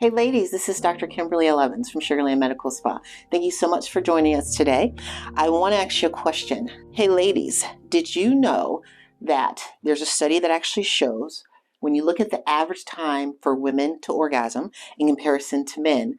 Hey ladies, this is Dr. Kimberly L. Evans from Sugarland Medical Spa. Thank you so much for joining us today. I want to ask you a question. Hey ladies, did you know that there's a study that actually shows when you look at the average time for women to orgasm in comparison to men,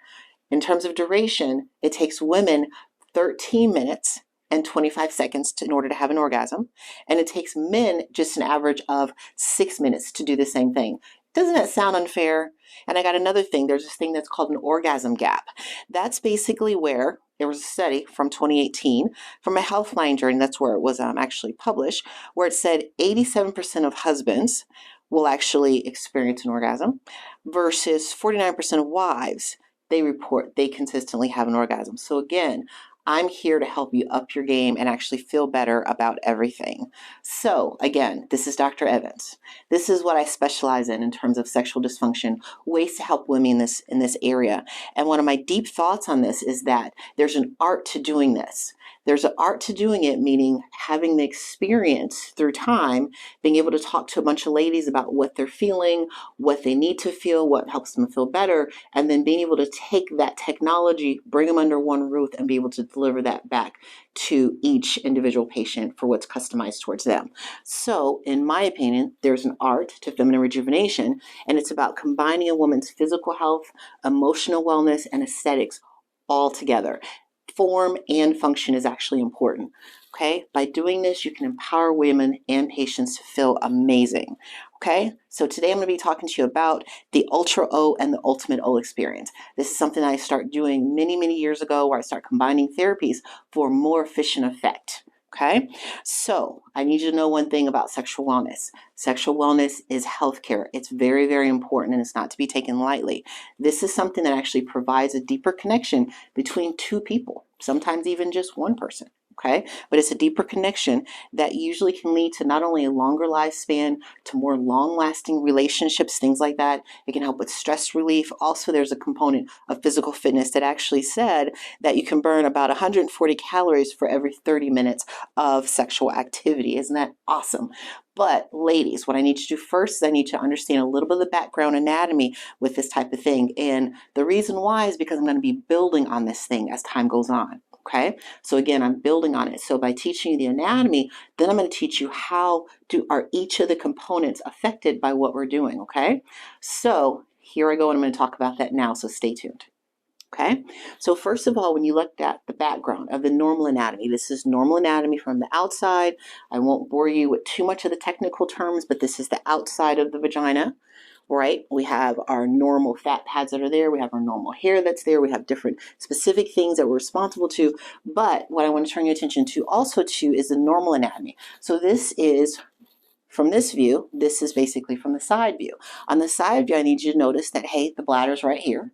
in terms of duration, it takes women 13 minutes and 25 seconds in order to have an orgasm, and it takes men just an average of 6 minutes to do the same thing. Doesn't that sound unfair? And I got another thing. There's this thing that's called an orgasm gap. That's basically where there was a study from 2018 from a Healthline journal. That's where it was actually published, where it said 87% of husbands will actually experience an orgasm versus 49% of wives. They report they consistently have an orgasm. So again, I'm here to help you up your game and actually feel better about everything. So again, this is Dr. Evans. This is what I specialize in terms of sexual dysfunction, ways to help women in this area. And one of my deep thoughts on this is that there's an art to doing this. There's an art to doing it, meaning having the experience through time, being able to talk to a bunch of ladies about what they're feeling, what they need to feel, what helps them feel better, and then being able to take that technology, bring them under one roof, and be able to deliver that back to each individual patient for what's customized towards them. So, in my opinion, there's an art to feminine rejuvenation, and it's about combining a woman's physical health, emotional wellness, and aesthetics all together. Form and function is actually important. Okay, by doing this, you can empower women and patients to feel amazing. Okay, so today I'm going to be talking to you about the Ultra O and the Ultimate O experience. This is something I started doing many years ago, where I start combining therapies for more efficient effect. Okay, so I need you to know one thing about sexual wellness. Sexual wellness is healthcare. It's very important, and it's not to be taken lightly. This is something that actually provides a deeper connection between two people, sometimes even just one person. Okay, but it's a deeper connection that usually can lead to not only a longer lifespan, to more long-lasting relationships, things like that. It can help with stress relief. Also, there's a component of physical fitness that actually said that you can burn about 140 calories for every 30 minutes of sexual activity. Isn't that awesome? But ladies, what I need you to do first is I need you to understand a little bit of the background anatomy with this type of thing. And the reason why is because I'm going to be building on this thing as time goes on. Okay, so again, I'm building on it. So by teaching you the anatomy, then I'm going to teach you are each of the components affected by what we're doing. Okay, so here I go, and I'm going to talk about that now. So stay tuned. Okay, so first of all, when you looked at the background of the normal anatomy, this is normal anatomy from the outside. I won't bore you with too much of the technical terms, but this is the outside of the vagina. Right? We have our normal fat pads that are there. We have our normal hair that's there. We have different specific things that we're responsible to. But what I want to turn your attention to also is the normal anatomy. So this is from this view. This is basically from the side view. On the side view, I need you to notice that, hey, the bladder's right here.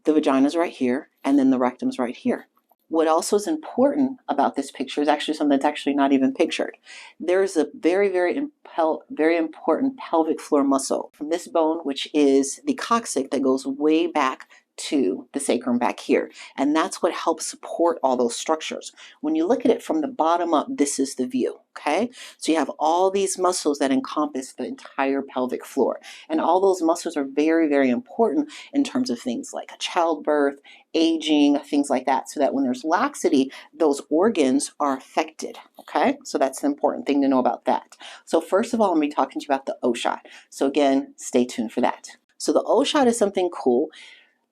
The vagina's right here. And then the rectum's right here. What also is important about this picture is actually something that's actually not even pictured. There's a very important pelvic floor muscle from this bone, which is the coccyx, that goes way back to the sacrum back here. And that's what helps support all those structures. When you look at it from the bottom up, this is the view. Okay, so you have all these muscles that encompass the entire pelvic floor. And all those muscles are very important in terms of things like a childbirth, aging, things like that, so that when there's laxity, those organs are affected. Okay, so that's the important thing to know about that. So first of all, I'm going to be talking to you about the O shot. So again, stay tuned for that. So the O shot is something cool.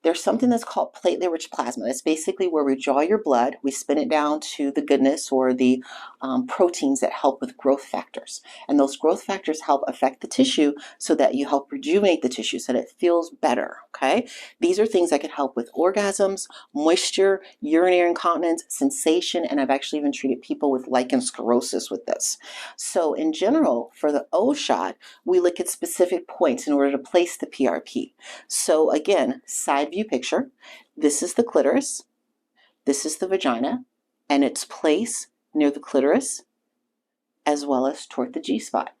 There's something that's called platelet-rich plasma. That's basically where we draw your blood, we spin it down to the goodness or the proteins that help with growth factors. And those growth factors help affect the tissue so that you help rejuvenate the tissue so that it feels better, okay? These are things that can help with orgasms, moisture, urinary incontinence, sensation, and I've actually even treated people with lichen sclerosis with this. So in general, for the O shot, we look at specific points in order to place the PRP. So again, side view picture. This is the clitoris, this is the vagina, and its place near the clitoris as well as toward the G-spot.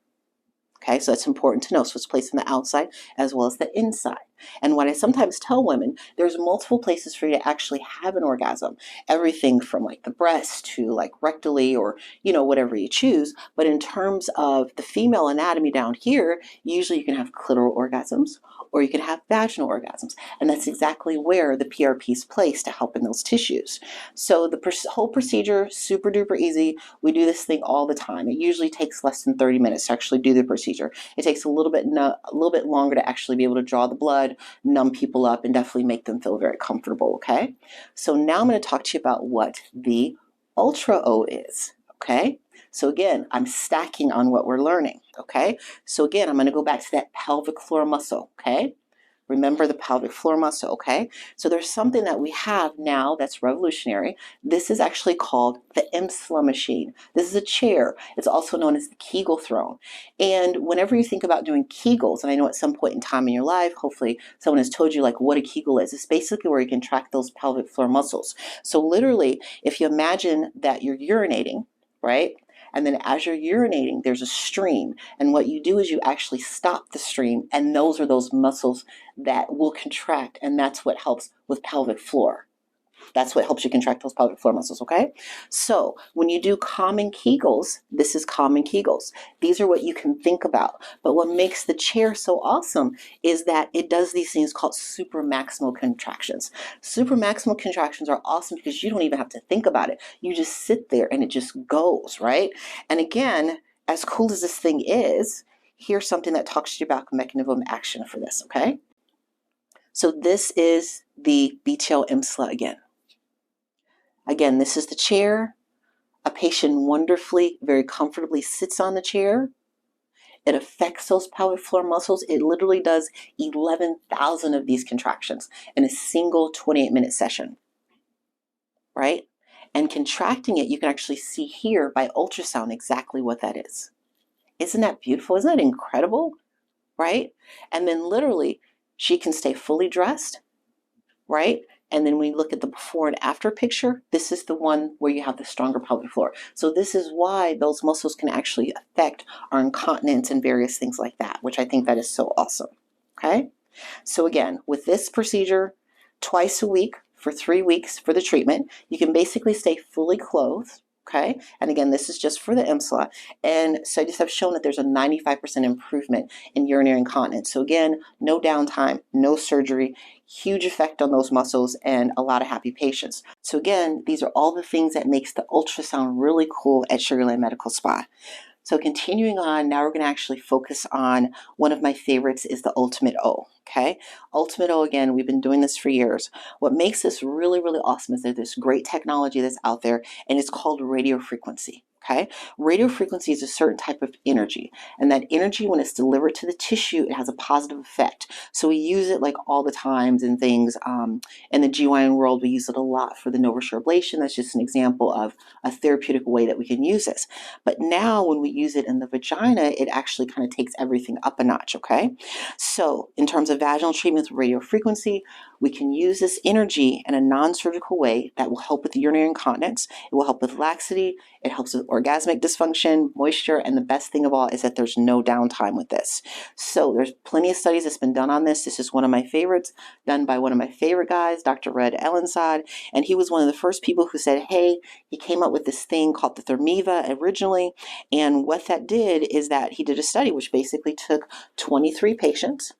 Okay, so that's important to know. So it's placed on the outside as well as the inside. And what I sometimes tell women, there's multiple places for you to actually have an orgasm. Everything from like the breast to like rectally or, whatever you choose. But in terms of the female anatomy down here, usually you can have clitoral orgasms or you can have vaginal orgasms. And that's exactly where the PRP is placed to help in those tissues. So the whole procedure, super duper easy. We do this thing all the time. It usually takes less than 30 minutes to actually do the procedure. It takes a little bit longer to actually be able to draw the blood, numb people up, and definitely make them feel very comfortable, okay? So now I'm going to talk to you about what the Ultra O is, okay? So again, I'm stacking on what we're learning, okay? So again, I'm going to go back to that pelvic floor muscle, okay? Remember the pelvic floor muscle, okay? So there's something that we have now that's revolutionary. This is actually called the EmFemme machine. This is a chair. It's also known as the Kegel throne. And whenever you think about doing Kegels, and I know at some point in time in your life, hopefully someone has told you like what a Kegel is. It's basically where you contract those pelvic floor muscles. So literally, if you imagine that you're urinating, right? And then as you're urinating, there's a stream. And what you do is you actually stop the stream. And those are those muscles that will contract. And that's what helps with pelvic floor. That's what helps you contract those pelvic floor muscles, okay? So when you do common Kegels, this is common Kegels. These are what you can think about. But what makes the chair so awesome is that it does these things called supramaximal contractions. Supramaximal contractions are awesome because you don't even have to think about it. You just sit there and it just goes, right? And again, as cool as this thing is, here's something that talks to you about mechanism of action for this, okay? So this is the BTL IMSLA again. Again, this is the chair. A patient wonderfully, very comfortably sits on the chair. It affects those pelvic floor muscles. It literally does 11,000 of these contractions in a single 28-minute session, right? And contracting it, you can actually see here by ultrasound exactly what that is. Isn't that beautiful? Isn't that incredible, right? And then literally, she can stay fully dressed, right? And then when we look at the before and after picture, this is the one where you have the stronger pelvic floor. So this is why those muscles can actually affect our incontinence and various things like that, which I think that is so awesome, okay? So again, with this procedure, twice a week for 3 weeks for the treatment, you can basically stay fully clothed, okay? And again, this is just for the IMSLA. And studies have shown that there's a 95% improvement in urinary incontinence. So again, no downtime, no surgery, huge effect on those muscles, and a lot of happy patients. So again, these are all the things that makes the ultrasound really cool at Sugar Land Medical Spa. So continuing on, now we're going to actually focus on one of my favorites is the Ultimate O, okay? Ultimate O, again, we've been doing this for years. What makes this really, really awesome is that there's great technology that's out there, and it's called radio frequency, okay? Radio frequency is a certain type of energy, and that energy, when it's delivered to the tissue, it has a positive effect. So we use it like all the times in things. In the GYN world, we use it a lot for the NovaSure ablation. That's just an example of a therapeutic way that we can use this. But now when we use it in the vagina, it actually kind of takes everything up a notch, okay? So in terms of vaginal treatments with radio frequency, we can use this energy in a non-surgical way that will help with urinary incontinence. It will help with laxity. It helps with orgasmic dysfunction, moisture, and the best thing of all is that there's no downtime with this. So there's plenty of studies that's been done on this. This is one of my favorites, done by one of my favorite guys, Dr. Red Ellensod, and he was one of the first people who said, hey, he came up with this thing called the Thermiva originally, and what that did is that he did a study which basically took 23 patients,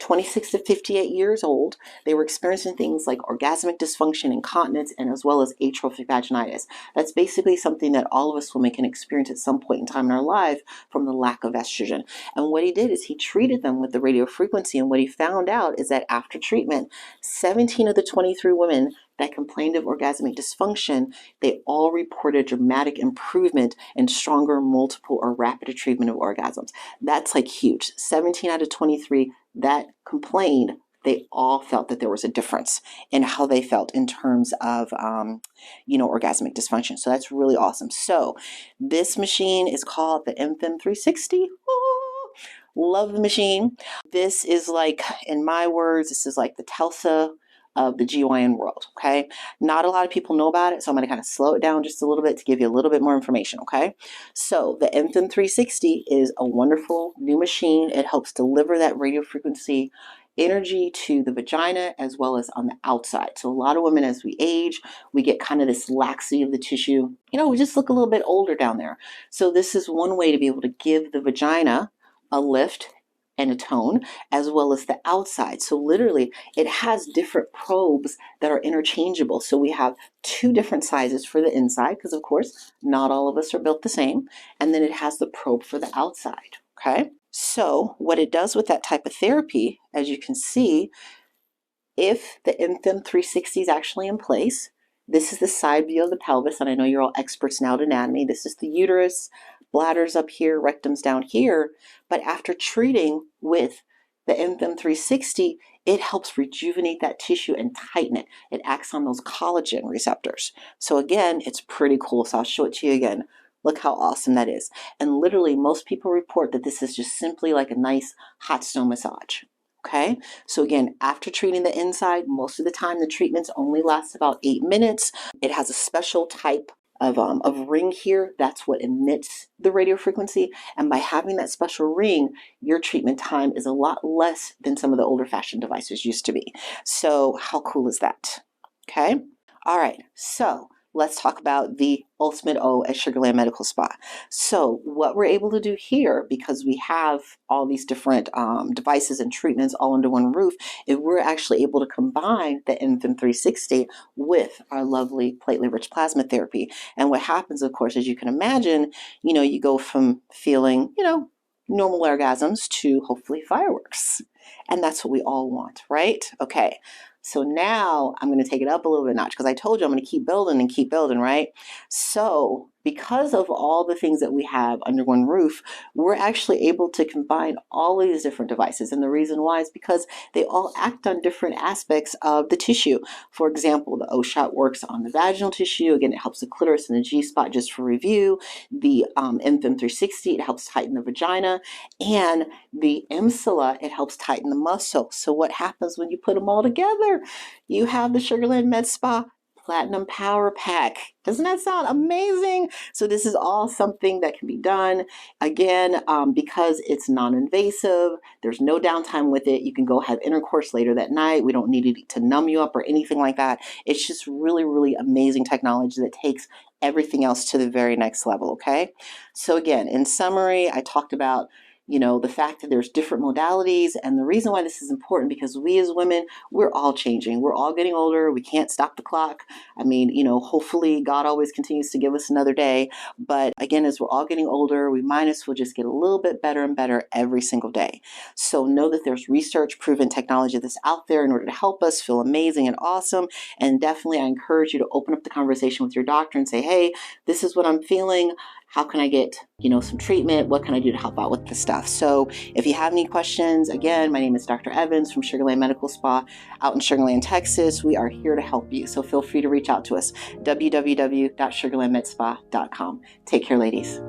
26 to 58 years old. They were experiencing things like orgasmic dysfunction, incontinence, and as well as atrophic vaginitis. That's basically something that all of us women can experience at some point in time in our life from the lack of estrogen. And what he did is he treated them with the radio frequency, and what he found out is that after treatment, 17 of the 23 women that complained of orgasmic dysfunction, they all reported dramatic improvement and stronger multiple or rapid achievement of orgasms. That's like huge. 17 out of 23 that complained, they all felt that there was a difference in how they felt in terms of, orgasmic dysfunction. So that's really awesome. So this machine is called the EmFemme 360. Oh, love the machine. This is like, in my words, this is like the Telsa of the GYN world, okay? Not a lot of people know about it, so I'm going to kind of slow it down just a little bit to give you a little bit more information, okay? So the EmFemme 360 is a wonderful new machine. It helps deliver that radio frequency energy to the vagina as well as on the outside. So a lot of women, as we age, we get kind of this laxity of the tissue. We just look a little bit older down there. So this is one way to be able to give the vagina a lift and a tone, as well as the outside. So literally, it has different probes that are interchangeable. So we have 2 different sizes for the inside, because of course, not all of us are built the same. And then it has the probe for the outside, okay? So what it does with that type of therapy, as you can see, if the EmFemme 360 is actually in place, this is the side view of the pelvis, and I know you're all experts now at anatomy. This is the uterus, bladder's up here, rectum's down here. But after treating with the EmFemme 360, it helps rejuvenate that tissue and tighten it. It acts on those collagen receptors. So again, it's pretty cool. So I'll show it to you again. Look how awesome that is. And literally, most people report that this is just simply like a nice hot stone massage. Okay, so again, after treating the inside, most of the time the treatments only last about 8 minutes. It has a special type of ring here. That's what emits the radio frequency. And by having that special ring, your treatment time is a lot less than some of the older fashioned devices used to be. So how cool is that? Okay. All right. So let's talk about the ultimate O at Sugarland Medical Spa. So what we're able to do here, because we have all these different devices and treatments all under one roof, is we're actually able to combine the EmFemme 360 with our lovely platelet-rich plasma therapy. And what happens, of course, as you can imagine, you go from feeling, normal orgasms to hopefully fireworks. And that's what we all want, right? Okay. So now I'm going to take it up a little bit notch, because I told you I'm going to keep building and keep building, right? So because of all the things that we have under one roof, we're actually able to combine all of these different devices. And the reason why is because they all act on different aspects of the tissue. For example, the O-shot works on the vaginal tissue. Again, it helps the clitoris and the G-spot, just for review. The EmFemme 360, it helps tighten the vagina. And the Emsala, it helps tighten the muscle. So what happens when you put them all together? You have the Sugarland Med Spa Platinum Power Pack. Doesn't that sound amazing? So this is all something that can be done. Again, because it's non-invasive, there's no downtime with it. You can go have intercourse later that night. We don't need it to numb you up or anything like that. It's just really, really amazing technology that takes everything else to the very next level, okay? So again, in summary, I talked about the fact that there's different modalities, and the reason why this is important, because we as women, we're all changing. We're all getting older. We can't stop the clock. I mean, hopefully God always continues to give us another day. But again, as we're all getting older, we might as well just get a little bit better and better every single day. So know that there's research proven technology that's out there in order to help us feel amazing and awesome. And definitely, I encourage you to open up the conversation with your doctor and say, hey, this is what I'm feeling. How can I get, some treatment? What can I do to help out with this stuff? So if you have any questions, again, my name is Dr. Evans from Sugarland Medical Spa out in Sugarland, Texas. We are here to help you. So feel free to reach out to us, www.sugarlandmedspa.com. Take care, ladies.